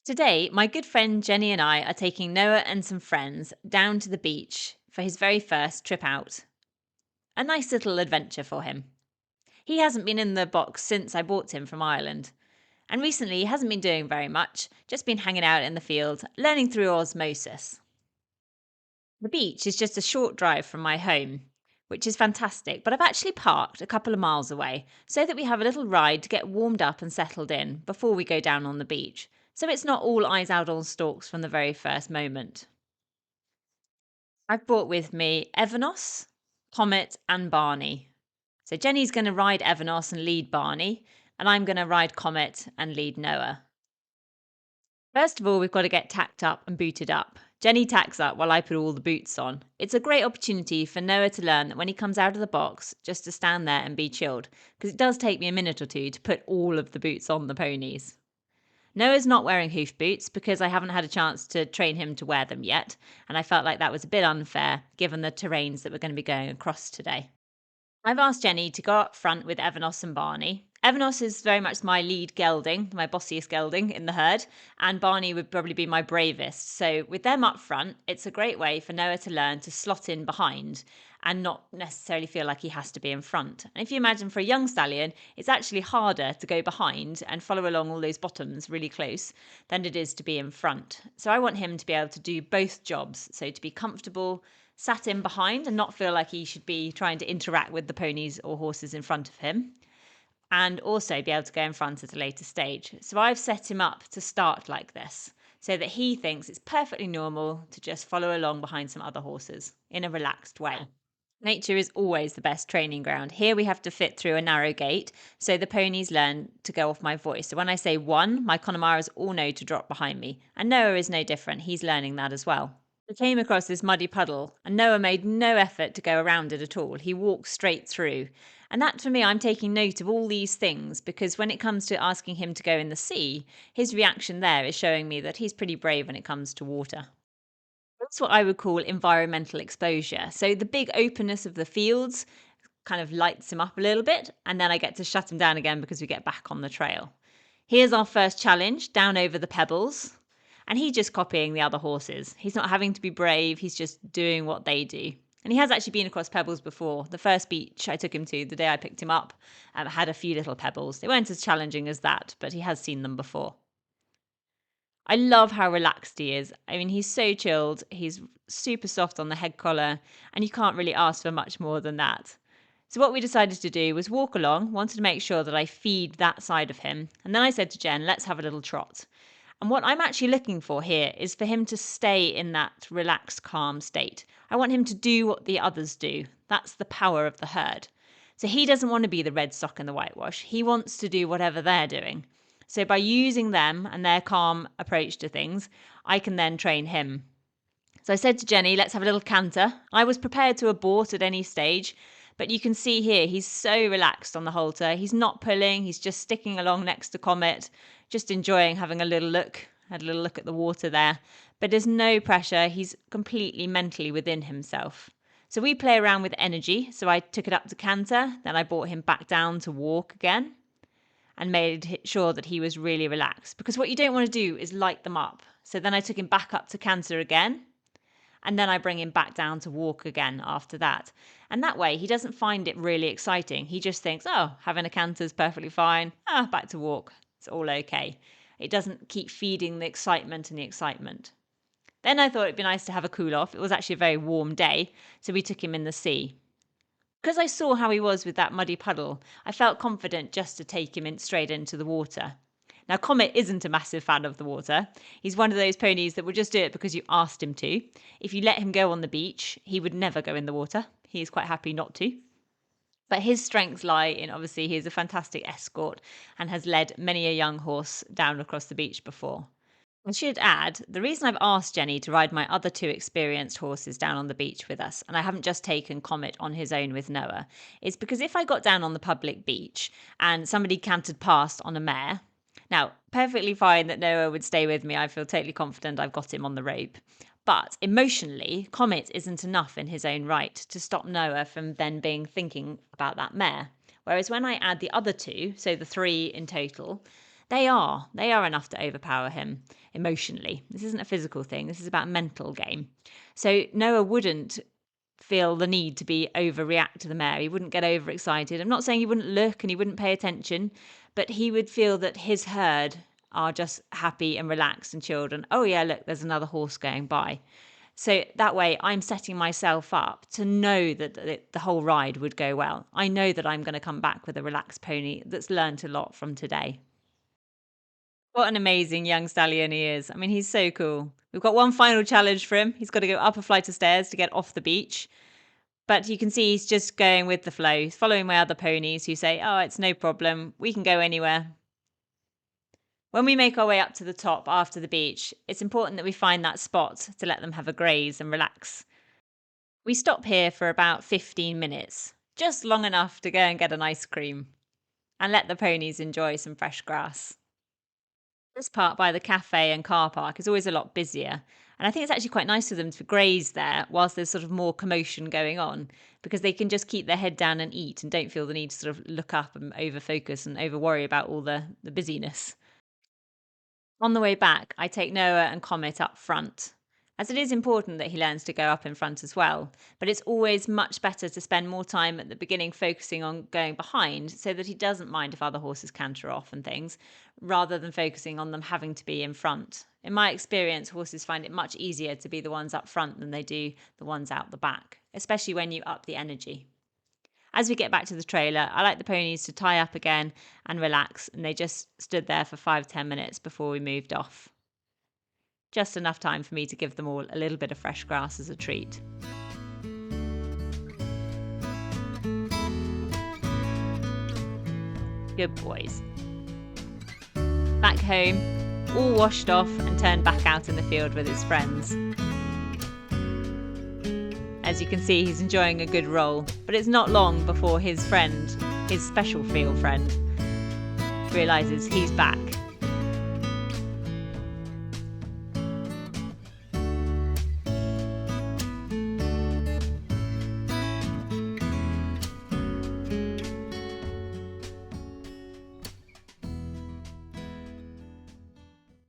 Today, my good friend Jenny and I are taking Noah and some friends down to the beach for his very first trip out. A nice little adventure for him. He hasn't been in the box since I bought him from Ireland. And recently, he hasn't been doing very much, just been hanging out in the field, learning through osmosis. The beach is just a short drive from my home, which is fantastic, but I've actually parked a couple of miles away so that we have a little ride to get warmed up and settled in before we go down on the beach. So it's not all eyes out on stalks from the very first moment. I've brought with me Evanos, Comet, and Barney. So Jenny's going to ride Evanos and lead Barney, and I'm going to ride Comet and lead Noah. First of all, we've got to get tacked up and booted up. Jenny tacks up while I put all the boots on. It's a great opportunity for Noah to learn that when he comes out of the box, just to stand there and be chilled, because it does take me a minute or two to put all of the boots on the ponies. Noah's not wearing hoof boots because I haven't had a chance to train him to wear them yet, and I felt like that was a bit unfair given the terrains that we're going to be going across today. I've asked Jenny to go up front with Evanos and Barney. Evanos is very much my lead gelding, my bossiest gelding in the herd, and Barney would probably be my bravest. So, with them up front, it's a great way for Noah to learn to slot in behind and not necessarily feel like he has to be in front. And if you imagine for a young stallion, it's actually harder to go behind and follow along all those bottoms really close than it is to be in front. So, I want him to be able to do both jobs. So, to be comfortable sat in behind and not feel like he should be trying to interact with the ponies or horses in front of him, and also be able to go in front at a later stage. So I've set him up to start like this so that he thinks it's perfectly normal to just follow along behind some other horses in a relaxed way. Nature is always the best training ground. Here we have to fit through a narrow gate, so the ponies learn to go off my voice. So when I say one, my Connemaras all know to drop behind me. And Noah is no different. He's learning that as well. We came across this muddy puddle, and Noah made no effort to go around it at all. He walked straight through. And that, for me, I'm taking note of all these things because when it comes to asking him to go in the sea, his reaction there is showing me that he's pretty brave when it comes to water. That's what I would call environmental exposure. So the big openness of the fields kind of lights him up a little bit, and then I get to shut him down again because we get back on the trail. Here's our first challenge, down over the pebbles. And he's just copying the other horses. He's not having to be brave, he's just doing what they do. And he has actually been across pebbles before. The first beach I took him to, the day I picked him up, had a few little pebbles. They weren't as challenging as that, but he has seen them before. I love how relaxed he is. I mean, he's so chilled. He's super soft on the head collar, and you can't really ask for much more than that. So, what we decided to do was walk along, wanted to make sure that I feed that side of him. And then I said to Jen, let's have a little trot. And what I'm actually looking for here is for him to stay in that relaxed, calm state. I want him to do what the others do. That's the power of the herd. So he doesn't want to be the red sock and the whitewash. He wants to do whatever they're doing. So by using them and their calm approach to things, I can then train him. So I said to Jenny, let's have a little canter. I was prepared to abort at any stage, but you can see here he's so relaxed on the halter. He's not pulling, he's just sticking along next to Comet, just enjoying having a little look. Had a little look at the water there. But there's no pressure, he's completely mentally within himself. So we play around with energy. So I took it up to canter, then I brought him back down to walk again and made sure that he was really relaxed. Because what you don't want to do is light them up. So then I took him back up to canter again, and then I bring him back down to walk again after that. And that way he doesn't find it really exciting. He just thinks, oh, having a canter is perfectly fine. Back to walk. It's all okay. It doesn't keep feeding the excitement and the excitement. Then I thought it'd be nice to have a cool off. It was actually a very warm day, so we took him in the sea. Because I saw how he was with that muddy puddle, I felt confident just to take him in straight into the water. Now, Comet isn't a massive fan of the water. He's one of those ponies that will just do it because you asked him to. If you let him go on the beach, he would never go in the water. He's quite happy not to. But his strengths lie in, obviously, he's a fantastic escort and has led many a young horse down across the beach before. I should add, the reason I've asked Jenny to ride my other two experienced horses down on the beach with us, and I haven't just taken Comet on his own with Noah, is because if I got down on the public beach and somebody cantered past on a mare, now, perfectly fine that Noah would stay with me. I feel totally confident I've got him on the rope. But emotionally, Comet isn't enough in his own right to stop Noah from then thinking about that mare. Whereas when I add the other two, so the three in total, They are. They are enough to overpower him emotionally. This isn't a physical thing. This is about a mental game. So Noah wouldn't feel the need to be overreact to the mare. He wouldn't get overexcited. I'm not saying he wouldn't look and he wouldn't pay attention, but he would feel that his herd are just happy and relaxed and chilled. And oh yeah, look, there's another horse going by. So that way I'm setting myself up to know that the whole ride would go well. I know that I'm going to come back with a relaxed pony that's learnt a lot from today. What an amazing young stallion he is. I mean, he's so cool. We've got one final challenge for him. He's got to go up a flight of stairs to get off the beach. But you can see he's just going with the flow. He's following my other ponies who say, oh, it's no problem. We can go anywhere. When we make our way up to the top after the beach, it's important that we find that spot to let them have a graze and relax. We stop here for about 15 minutes, just long enough to go and get an ice cream and let the ponies enjoy some fresh grass. This part by the cafe and car park is always a lot busier. And I think it's actually quite nice for them to graze there whilst there's sort of more commotion going on, because they can just keep their head down and eat and don't feel the need to sort of look up and over focus and over worry about all the busyness. On the way back, I take Noah and Comet up front, as it is important that he learns to go up in front as well. But it's always much better to spend more time at the beginning focusing on going behind so that he doesn't mind if other horses canter off and things, rather than focusing on them having to be in front. In my experience, horses find it much easier to be the ones up front than they do the ones out the back, especially when you up the energy. As we get back to the trailer, I like the ponies to tie up again and relax, and they just stood there for 5-10 minutes before we moved off. Just enough time for me to give them all a little bit of fresh grass as a treat. Good boys. Back home, all washed off and turned back out in the field with his friends. As you can see, he's enjoying a good roll, but it's not long before his friend, his special field friend, realises he's back